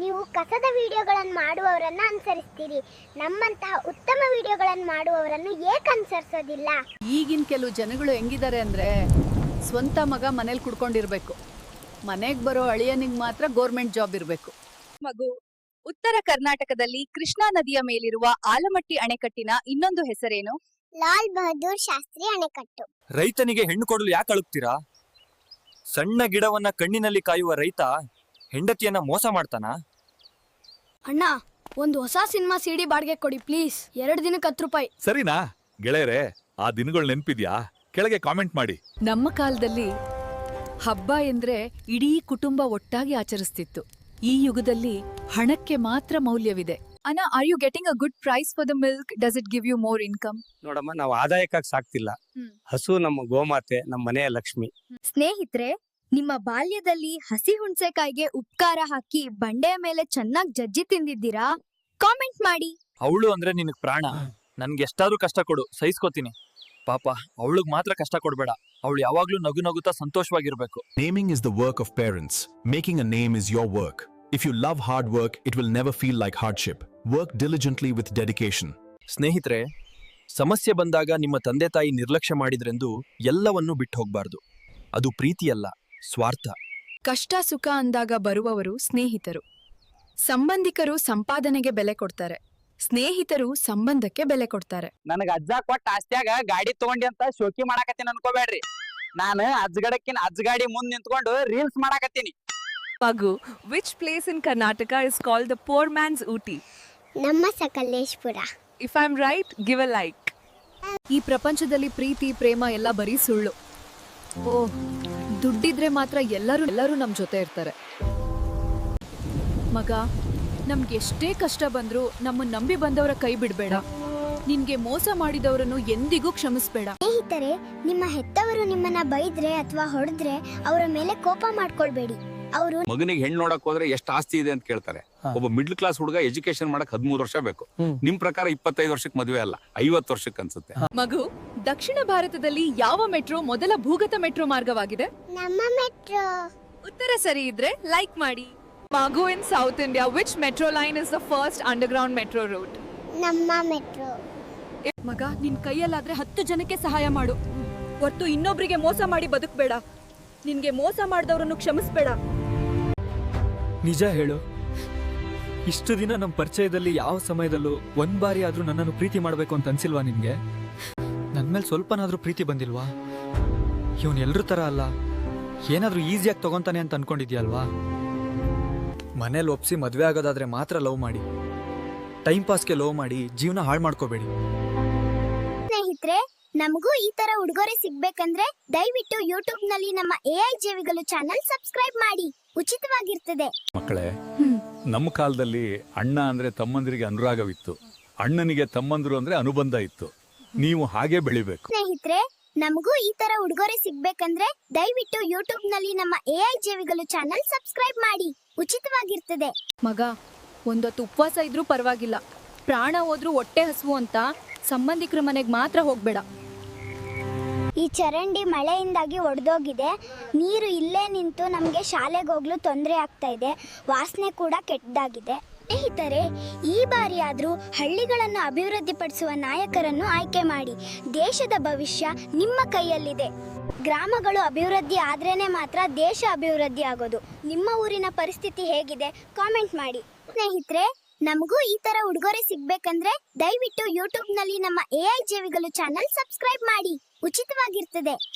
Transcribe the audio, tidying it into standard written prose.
ನೀವು ಕಸದ ವಿಡಿಯೋಗಳನ್ನು ಮಾಡುವವರನ್ನು ಅನುಸರಿಸ್ತೀರಿ, ನಮ್ಮಂತಹ ಉತ್ತಮ ವಿಡಿಯೋಗಳನ್ನು ಮಾಡುವವರನ್ನು ಏಕೆ ಅನುಸರಿಸೋದಿಲ್ಲ? ಈಗಿನ ಕೆಲವು ಜನಗಳು ಹೆಂಗಿದ್ದಾರೆ ಅಂದರೆ, ಸ್ವಂತ ಮಗ ಮನೇಲಿ ಕುಡ್ಕೊಂಡಿರ್ಬೇಕು, ಮನೆಗೆ ಬರೋ ಅಳಿಯನಿಗೆ ಮಾತ್ರ ಗೌರ್ಮೆಂಟ್ ಜಾಬ್ ಇರಬೇಕು. ಮಗು, ಉತ್ತರ ಕರ್ನಾಟಕದಲ್ಲಿ ಕೃಷ್ಣಾ ನದಿಯ ಮೇಲಿರುವ ಆಲಮಟ್ಟಿ ಅಣೆಕಟ್ಟಿನ ಇನ್ನೊಂದು ಹೆಸರೇನು? ಲಾಲ್ ಬಹದ್ದೂರ್ ಶಾಸ್ತ್ರಿ ಅಣೆಕಟ್ಟು. ರೈತನಿಗೆ ಹೆಣ್ಣು ಕೊಡಲು ಯಾಕೆ ಅಳುಕ್ತೀರಾ? ಸಣ್ಣ ಗಿಡವನ್ನ ಕಣ್ಣಿನಲ್ಲಿ ಕಾಯುವ ರೈತ ಹೆಂಡತಿಯನ್ನ ಮೋಸ ಮಾಡ್ತಾನಾ? ಅಣ್ಣ, ಒಂದು ಹೊಸ ಸಿನಿಮಾ ಸಿಡಿ ಬಾಡಿಗೆ ಕೊಡಿ ಪ್ಲೀಸ್. 2 ದಿನಕ್ಕೆ 10 ರೂಪಾಯಿ. ಸರಿನಾ ಗೆಳೆಯರೆ? ಆ ದಿನಗಳು ನೆನ್ಪಿದ್ಯಾ? ಕೆಳಗೆ ಕಾಮೆಂಟ್ ಮಾಡಿ. ನಮ್ಮ ಕಾಲದಲ್ಲಿ ಹಬ್ಬ ಎಂದ್ರೆ ಇಡೀ ಕುಟುಂಬ ಒಟ್ಟಾಗಿ ಆಚರಿಸ್ತಿತ್ತು. ಈ ಯುಗದಲ್ಲಿ ಹಣಕ್ಕೆ ಮಾತ್ರ ಮೌಲ್ಯವಿದೆ. ಅಣ್ಣ, are you getting a good price for the milk? Does it give you more income? ನೋಡಮ್ಮ, ನಾವು ಆದಾಯಕ್ಕಾಗಿ ಸಾಕ್ತಿಲ್ಲ. ಹಸು ನಮ್ಮ ಗೋಮಾತೆ, ನಮ್ಮ ಮನೆಯ ಲಕ್ಷ್ಮಿ. ಸ್ನೇಹಿತರೆ, ನಿಮ್ಮ ಬಾಲ್ಯದಲ್ಲಿ ಹಸಿ ಹುಣಸೆಕಾಯಿಗೆ ಉಪ್ಕಾರ ಹಾಕಿ ಬಂಡೆಯ ಮೇಲೆ ಚೆನ್ನಾಗಿ ಜಜ್ಜಿ ತಿಂದಿದ್ದೀರಾ? ಕಾಮೆಂಟ್ ಮಾಡಿ. ಅವಳು ಅಂದ್ರೆ ನಿನಗ್ ಪ್ರಾಣ. ನನ್ಗೆ ಎಷ್ಟಾದ್ರೂ ಕಷ್ಟ ಕೊಡು, ಸಹಿಸ್ಕೋತೀನಿ. ಪಾಪ ಅವಳಿಗೆ ಮಾತ್ರ ಕಷ್ಟ ಕೊಡ್ಬೇಡ. ಅವಳು ಯಾವಾಗ್ಲೂ ನಗು ನಗುತ್ತಾ ಸಂತೋಷವಾಗಿರ್ಬೇಕು. Naming is the work of parents. Making a name is your work. If you love hard work, it will never feel like hardship. Work diligently with dedication. ಸ್ನೇಹಿತರೆ, ಸಮಸ್ಯೆ ಬಂದಾಗ ನಿಮ್ಮ ತಂದೆ ತಾಯಿ ನಿರ್ಲಕ್ಷ್ಯ ಮಾಡಿದ್ರೆಂದು ಎಲ್ಲವನ್ನೂ ಬಿಟ್ಟು ಹೋಗ್ಬಾರ್ದು. ಅದು ಪ್ರೀತಿಯಲ್ಲ, ಸ್ವಾರ್ಥ. ಕಷ್ಟ ಸುಖ ಅಂದಾಗ ಬರುವವರು ಸ್ನೇಹಿತರು. ಸಂಬಂಧಿಕರು ಸಂಪಾದನೆಗೆ ಬೆಲೆ ಕೊಡ್ತಾರೆ, ಸ್ನೇಹಿತರು ಸಂಬಂಧಕ್ಕೆ ಬೆಲೆ ಕೊಡ್ತಾರೆ. ನನಗ ಅಜ್ಜ ಕೊಟ್ಟ ಆಸ್ತಿಯಾಗ ಗಾಡಿ ತಗೊಂಡಿ ಅಂತ ಶೋಕಿ ಮಾಡಾಕತ್ತೀನಿ ಅನ್ಕೋಬೇಡ್ರಿ. ನಾನು ಅಜ್ಜಗಾಡಿ ಮುಂದ್ ನಿಂತ್ಕೊಂಡು ರೀಲ್ಸ್ ಮಾಡಾಕತ್ತೀನಿ. ಮಗು, which place in Karnataka is called the poor man's Ooty? ನಮ್ಮ Sakleshpur. If I'm right, give a like. ಈ ಪ್ರಪಂಚದಲ್ಲಿ ಪ್ರೀತಿ ಪ್ರೇಮ ಎಲ್ಲ ಬರೀ ಸುಳ್ಳು. ಓಹ್, ದುಡ್ಡಿದ್ರೆ ಮಾತ್ರ ಎಲ್ಲರೂ ನಮ್ ಜೊತೆ ಇರ್ತಾರೆ. ಮಗ, ನಮ್ಗೆ ಎಷ್ಟೇ ಕಷ್ಟ ಬಂದ್ರೂ ನಮ್ಮನ್ನ ನಂಬಿ ಬಂದವರ ಕೈ ಬಿಡ್ಬೇಡ. ನಿನ್ಗೆ ಮೋಸ ಮಾಡಿದವರನ್ನು ಎಂದಿಗೂ ಕ್ಷಮಿಸ್ಬೇಡ. ಸ್ನೇಹಿತರೆ, ನಿಮ್ಮ ಹೆತ್ತವರು ನಿಮ್ಮನ್ನ ಬೈದ್ರೆ ಅಥವಾ ಹೊಡೆದ್ರೆ ಅವರ ಮೇಲೆ ಕೋಪ ಮಾಡ್ಕೊಳ್ಬೇಡಿ. ಅವರು ಮಗನಿಗೆ ಹೆಣ್ಣು ನೋಡಕ್ ಹೋದ್ರೆ ಎಷ್ಟು ಆಸ್ತಿ ಇದೆ ಅಂತ ಕೇಳ್ತಾರೆ. ಒಬ್ಬ ಮಿಡ್ಲ್ ಕ್ಲಾಸ್ ಹುಡುಗ ಎಜುಕೇಶನ್ ಮಾಡಕ್ 13 ವರ್ಷ ಬೇಕು. ನಿಮ್ ಪ್ರಕಾರ 25 ವರ್ಷಕ್ಕೆ ಮದುವೆ ಅಲ್ಲ, 50 ವರ್ಷಕ್ಕೆ ಅನ್ಸುತ್ತೆ. ಮಗು, ದಕ್ಷಿಣ ಭಾರತದಲ್ಲಿ ಯಾವ ಮೆಟ್ರೋ ಮೊದಲ ಭೂಗತ ಮೆಟ್ರೋ ಮಾರ್ಗವಾಗಿದೆ? ನಮ್ಮ ಮೆಟ್ರೋ. ಉತ್ತರ ಸರಿ ಇದ್ರೆ ಲೈಕ್ ಮಾಡಿ. ಮಗು, in South India, which metro line is the first underground metro route? ನಮ್ಮ ಮೆಟ್ರೋ. ಮಗ, ನಿನ್ ಕೈಯಲ್ಲಾದ್ರೆ 10 ಜನಕ್ಕೆ ಸಹಾಯ ಮಾಡು, ಹೊರತು ಇನ್ನೊಬ್ರಿಗೆ ಮೋಸ ಮಾಡಿ ಬದುಕ್ಬೇಡ. ನಿನ್ಗೆ ಮೋಸ ಮಾಡಿದವರನ್ನು ಕ್ಷಮಿಸ್ಬೇಡ. ನಿಜ ಹೇಳು, ಇಷ್ಟು ದಿನ ನಮ್ಮ ಪರಿಚಯದಲ್ಲಿ ಯಾವ ಸಮಯದಲ್ಲೂ ಒಂದ್ ಬಾರಿ ಆದ್ರೂ ನನ್ನನ್ನು ಪ್ರೀತಿ ಮಾಡ್ಬೇಕು ಅಂತ ಅನ್ಸಿಲ್ವಾ ನಿನ್ಗೆ? ನನ್ ಮೇಲೆ ಸ್ವಲ್ಪನಾದ್ರೂ ಪ್ರೀತಿ ಬಂದಿಲ್ವಾ? ಇವನ್ ಎಲ್ರ ತರ ಅಲ್ಲ, ಏನಾದ್ರೂ ಈಸಿಯಾಗಿ ತಗೊಂತಾನೆ ಅಂತ ಅನ್ಕೊಂಡಿದ್ಯಲ್ವಾ? ಮನೇಲಿ ಒಪ್ಸಿ ಮದ್ವೆ ಆಗೋದಾದ್ರೆ ಮಾತ್ರ ಲವ್ ಮಾಡಿ. ಟೈಮ್ ಪಾಸ್ಗೆ ಲವ್ ಮಾಡಿ ಜೀವನ ಹಾಳು ಮಾಡ್ಕೋಬೇಡಿ. ಸ್ನೇಹಿತರೆ, ನಮಗೂ ಈ ತರ ಉಡುಗೊರೆ ಸಿಗ್ಬೇಕಂದ್ರೆ ದಯವಿಟ್ಟು ಯೂಟ್ಯೂಬ್ ನಲ್ಲಿ ನಮ್ಮ AI ಜೀವಿಗಳು ಚಾನಲ್ ಸಬ್ಸ್ಕ್ರೈಬ್ ಮಾಡಿ, ಉಚಿತವಾಗಿರ್ತದೆ. ಮಕ್ಕಳೇ, ನಮ್ಮ ಕಾಲದಲ್ಲಿ ಅಣ್ಣ ಅಂದ್ರೆ ತಮ್ಮಂದಿರಿಗೆ ಅನುರಾಗವಿತ್ತು, ಅಣ್ಣನಿಗೆ ತಮ್ಮಂದ್ರು ಅಂದ್ರೆ ಅನುಬಂಧ ಇತ್ತು. ನೀವು ಹಾಗೆ ಬೆಳಿಬೇಕು. ಸ್ನೇಹಿತರೆ, ನಮಗೂ ಈ ತರ ಉಡುಗೊರೆ ಸಿಗ್ಬೇಕಂದ್ರೆ ದಯವಿಟ್ಟು ಯೂಟ್ಯೂಬ್ ನಲ್ಲಿ ನಮ್ಮ AI ಜೀವಿಗಳು ಚಾನಲ್ ಸಬ್ಸ್ಕ್ರೈಬ್ ಮಾಡಿ, ಉಚಿತವಾಗಿರ್ತದೆ. ಮಗ, ಒಂದೊತ್ತು ಉಪವಾಸ ಇದ್ರೂ ಪರವಾಗಿಲ್ಲ, ಪ್ರಾಣ ಹೋದ್ರೂ ಹೊಟ್ಟೆ ಹಸುವು ಅಂತ ಸಂಬಂಧಿಕರ ಮನೆಗೆ ಮಾತ್ರ ಹೋಗ್ಬೇಡ. ಈ ಚರಂಡಿ ಮಳೆಯಿಂದಾಗಿ ಒಡೆದೋಗಿದೆ. ನೀರು ಇಲ್ಲೇ ನಿಂತು ನಮಗೆ ಶಾಲೆಗೆ ಹೋಗ್ಲು ತೊಂದರೆ ಆಗ್ತಾ ಇದೆ. ವಾಸನೆ ಕೂಡ ಕೆಟ್ಟದಾಗಿದೆ. ಸ್ನೇಹಿತರೆ, ಈ ಬಾರಿ ಆದ್ರೂ ಹಳ್ಳಿಗಳನ್ನು ಅಭಿವೃದ್ಧಿಪಡಿಸುವ ನಾಯಕರನ್ನು ಆಯ್ಕೆ ಮಾಡಿ. ದೇಶದ ಭವಿಷ್ಯ ನಿಮ್ಮ ಕೈಯಲ್ಲಿದೆ. ಗ್ರಾಮಗಳು ಅಭಿವೃದ್ಧಿ ಆದ್ರೇನೆ ಮಾತ್ರ ದೇಶ ಅಭಿವೃದ್ಧಿ ಆಗೋದು. ನಿಮ್ಮ ಊರಿನ ಪರಿಸ್ಥಿತಿ ಹೇಗಿದೆ? ಕಾಮೆಂಟ್ ಮಾಡಿ. ಸ್ನೇಹಿತರೆ, ನಮಗೂ ಈ ತರ ಉಡುಗೊರೆ ಸಿಗ್ಬೇಕಂದ್ರೆ ದಯವಿಟ್ಟು ಯೂಟ್ಯೂಬ್ ನಲ್ಲಿ ನಮ್ಮ AI ಜೀವಿಗಳು ಚಾನಲ್ ಸಬ್ಸ್ಕ್ರೈಬ್ ಮಾಡಿ, ಉಚಿತವಾಗಿರ್ತದೆ.